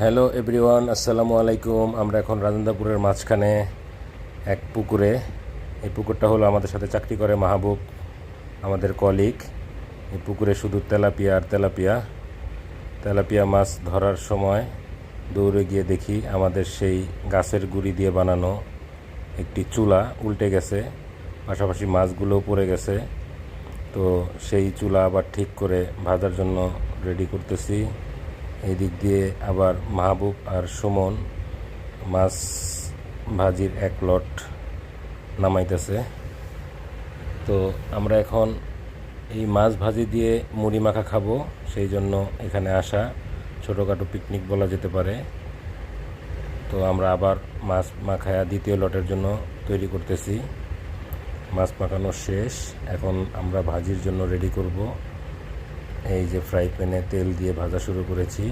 Hello everyone, আসসালামু আলাইকুম। আমরা এখন রাজেন্দ্রপুরের মাঝখানে এক পুকুরে। এই পুকুরটা হলো আমাদের সাথে চাকরি করে মাহবুব, আমাদের কলিগ। এই পুকুরে শুধু তেলাপিয়া আর তেলাপিয়া। তেলাপিয়া মাছ ধরার সময় দৌড়ে গিয়ে দেখি আমাদের সেই গাছের গুঁড়ি দিয়ে বানানো একটি চুলা উল্টে গেছে, পাশাপাশি মাছগুলোও পড়ে গেছে। তো সেই চুলা আবার ঠিক করে ভাজার জন্য রেডি করতেছি। এই দিক দিয়ে আবার মাহবুব আর সুমন মাছ ভাজির এক লট নামাইতেছে। তো আমরা এখন এই মাছ ভাজি দিয়ে মুড়ি মাখা খাবো, সেই জন্য এখানে আসা। ছোটোখাটো পিকনিক বলা যেতে পারে। তো আমরা আবার মাছ মাখায়া দ্বিতীয় লটের জন্য তৈরি করতেছি। মাছ মাখানো শেষ, এখন আমরা ভাজির জন্য রেডি করব। এই যে ফ্রাই প্যানে তেল দিয়ে ভাজা শুরু করেছি।